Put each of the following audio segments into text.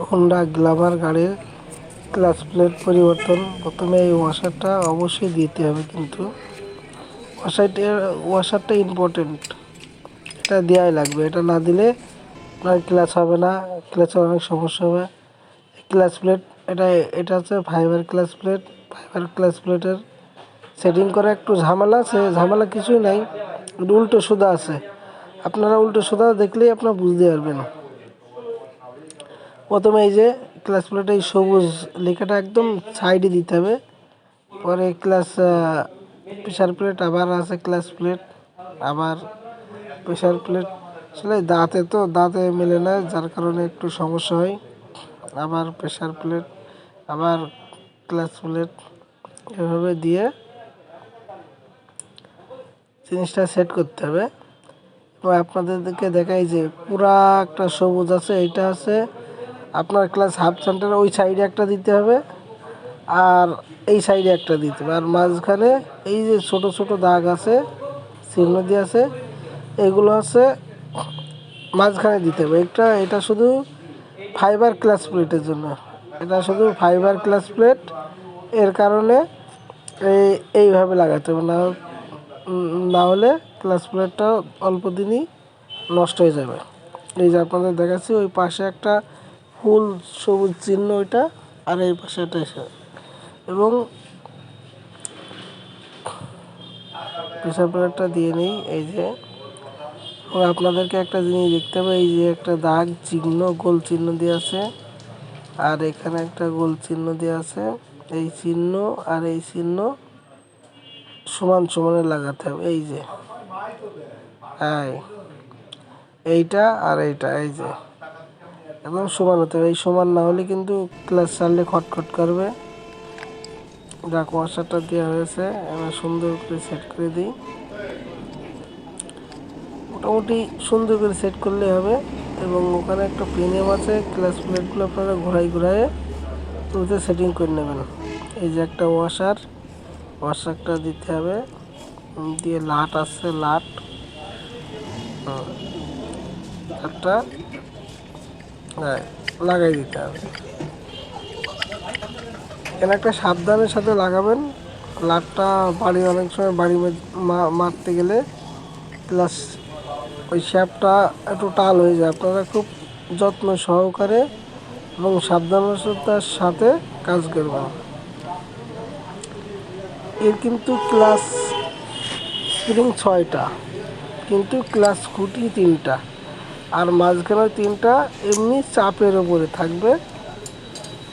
Honda Glamour গাড়ির clutch plate পরিবর্তন। প্রথমে এই ওয়াশারটা অবশ্যই দিতে হবে, কিন্তু ওয়াশারটা ইম্পর্টেন্ট, এটা দেওয়াই লাগবে। এটা না দিলে আপনার ক্লাচ হবে না, ক্লাচের অনেক সমস্যা হবে। ক্লাচ প্লেট এটা এটা হচ্ছে fiber clutch plate. Fiber clutch প্লেটের সেটিং করা একটু ঝামেলা আছে, ঝামেলা কিছুই নাই, উল্টো সোজা আছে। আপনারা উল্টো সোজা দেখলেই আপনারা বুঝতে পারবেন। প্রথমে এই যে ক্লাচ প্লেটে এই সবুজ লেখাটা একদম সাইডে দিতে হবে। পরে ক্লাচ প্রেশার প্লেট, আবার আছে ক্লাচ প্লেট, আবার প্রেশার প্লেট। আসলে দাঁতে মেলে না, যার কারণে একটু সমস্যা হয়। আবার প্রেশার প্লেট, আবার ক্লাচ প্লেট, এভাবে দিয়ে জিনিসটা সেট করতে হবে। এবং আপনাদেরকে দেখাই যে পুরা একটা সবুজ আছে, এইটা আছে আপনার ক্লাস হাফ সেন্টার, ওই সাইডে একটা দিতে হবে আর এই সাইডে একটা দিতে হবে। আর মাঝখানে এই যে ছোট ছোট দাগ আছে, চিহ্ন দিয়ে আছে, এগুলো আছে মাঝখানে দিতে হবে। এটা শুধু ফাইবার ক্লাচ প্লেটের জন্য, এটা শুধু ফাইবার ক্লাচ প্লেট। এর কারণে এইভাবে লাগাতে হবে, না হলে ক্লাচ প্লেটটা অল্প দিনই নষ্ট হয়ে যাবে। এই যে আপনাদের দেখাচ্ছি, ওই পাশে একটা ফুল সবুজ চিহ্ন ওইটা, আর এই পাশে এটা এসে, এবং প্রেসার প্লেটটা দিয়ে নিই। এই যে আপনাদেরকে একটা জিনিস দেখতে হবে, এই যে একটা দাগ চিহ্ন, গোল চিহ্ন দিয়ে আছে, আর এখানে একটা গোল চিহ্ন দিয়ে আছে। এই চিহ্ন আর এই চিহ্ন সমান সমানে লাগাতে হবে। এই যে এইটা আর এইটা, এই যে একদম সমান হতে হবে। এই সমান না হলে কিন্তু ক্লাচ চাললে খটখট করবে। যাক, ওয়াশারটা দেওয়া হয়েছে, এবার সুন্দর করে সেট করে দিই। মোটামুটি সুন্দর করে সেট করলে হবে। এবং ওখানে একটা প্রিমিয়াম আছে, ক্লাচ প্লেটগুলো আপনারা ঘোরায় ওতে সেটিং করে নেবেন। এই যে একটা ওয়াশারটা দিতে হবে, দিয়ে লাট আছে, লাটটা লাগাই দিতে হবে। এখানে একটা সাবধানের সাথে লাগাবেন। লাটটা অনেক সময় বাড়ি মারতে গেলে প্লাস ওই শ্যাপটা একটু টাল হয়ে যায়। আপনারা খুব যত্ন সহকারে এবং সাবধানতার সাথে কাজ করবেন। এর কিন্তু ক্লাস স্প্রিং 6টা, কিন্তু ক্লাস খুঁটি 3টা, আর মাঝখানে 3টা এমনি চাপের ওপরে থাকবে,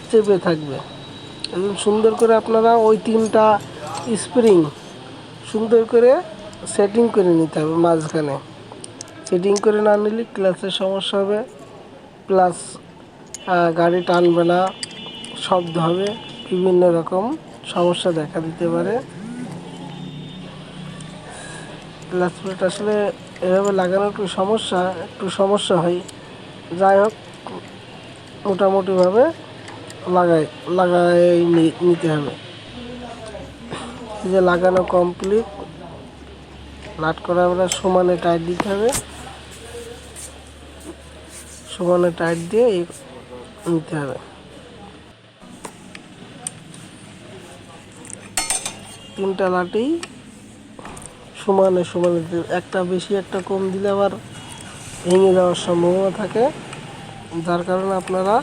চেপে থাকবে। এবং সুন্দর করে আপনারা ওই 3টা স্প্রিং সুন্দর করে সেটিং করে নিতে হবে। মাঝখানে সেটিং করে না নিলে ক্লাচের সমস্যা হবে, প্লাস গাড়ি টানবে না, শব্দ হবে, বিভিন্ন রকম সমস্যা দেখা দিতে পারে। ক্লাচ প্লেট আসলে এভাবে লাগানো একটু সমস্যা হয়। যাই হোক, মোটামুটিভাবে লাগাই নিতে হবে। এই যে লাগানো কমপ্লিট, লাট করা আমরা সমানে টাইট দিতে হবে, সমানে টাইট দিয়ে নিতে হবে। 3টা লাটই সমানে একটা বেশি একটা কম দিলে আবার ভেঙে যাওয়ার সম্ভাবনা থাকে, যার কারণে আপনারা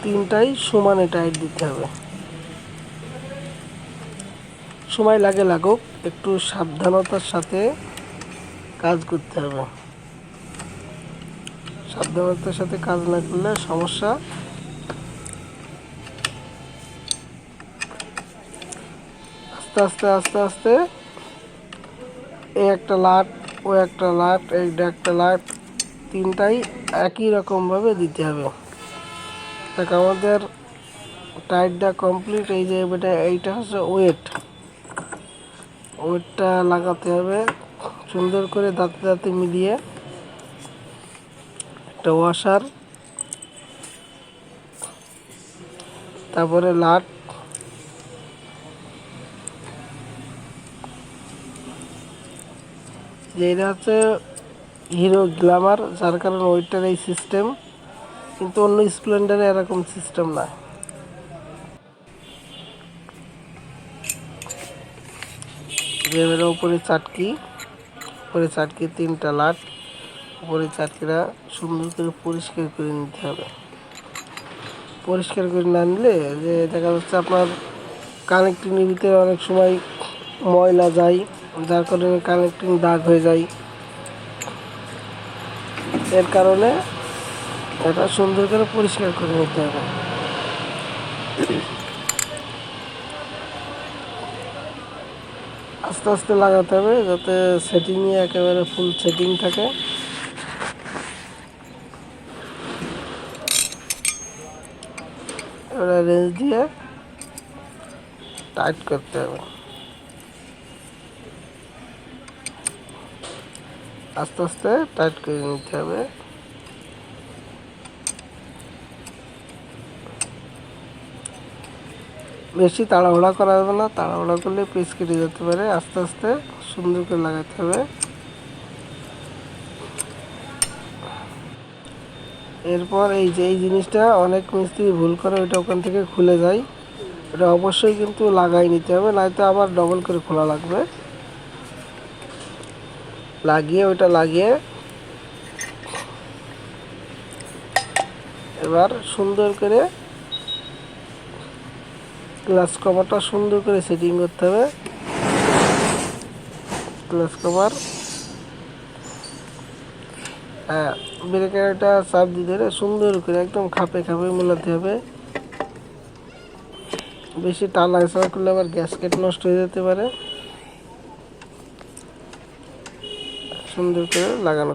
3টাই সমানে টাইট দিতে হবে। সময় লাগুক, একটু সাবধানতার সাথে কাজ করতে হবে। সাবধানতার সাথে কাজ না করলে সমস্যা। আস্তে আস্তে এই একটা লাট, ও একটা লাট, এইটা একটা লাট, 3টাই একই রকমভাবে দিতে হবে। দেখ, আমাদের টাইটটা কমপ্লিট। এই যে এইটা হচ্ছে ওয়েটটা লাগাতে হবে সুন্দর করে, দাঁতে মিলিয়ে। একটা ওয়াশার, তারপরে লাট, যে এটা হচ্ছে হিরো গ্ল্যামার, যার কারণে ওইটার এই সিস্টেম। কিন্তু অন্য স্প্লেন্ডারে এরকম সিস্টেম না। উপরে চাটকি, উপরে চাটকি 3টা লাট, উপরে চাটকিটা সুন্দর করে পরিষ্কার করে নিতে হবে। পরিষ্কার করে না নিলে যে দেখা যাচ্ছে আপনার কানেক্টিংয়ের ভিতরে অনেক সময় ময়লা যায়, যার কারণে কানেক্টিং দাগ হয়ে যায়। এর কারণে এটা সুন্দর করে পরিষ্কার করে নিতে হবে। আস্তে আস্তে লাগাতে হবে যাতে সেটিংয়ে একেবারে ফুল সেটিং থাকে। এবারে রেঞ্জ দিয়ে টাইট করতে হবে। আস্তে আস্তে টাইট করে নিতে হবে। বেশি তাড়াহুড়া করা যাবে না, তাড়াহুড়া করলে পিস কেটে যেতে পারে। আস্তে আস্তে সুন্দর করে লাগাতে হবে। এরপর এই যে এই জিনিসটা অনেক মিস্ত্রি ভুল করে, ওইটা ওখান থেকে খুলে যায়। এটা অবশ্যই কিন্তু লাগাই নিতে হবে, নয়তো আবার ডবল করে খোলা লাগবে। লাগিয়ে ওইটা লাগিয়ে এবার সুন্দর করে গ্লাস কভারটা সুন্দর করে সেটিং করতে হবে। গ্লাস কভার, হ্যাঁ, ব্রেকের একটা চাপ দিতে হবে সুন্দর করে, একদম খাপে খাপে মেলাতে হবে। বেশি টানা হিসাব করলে আবার গ্যাসকেট নষ্ট হয়ে যেতে পারে। সুন্দর করে লাগানো।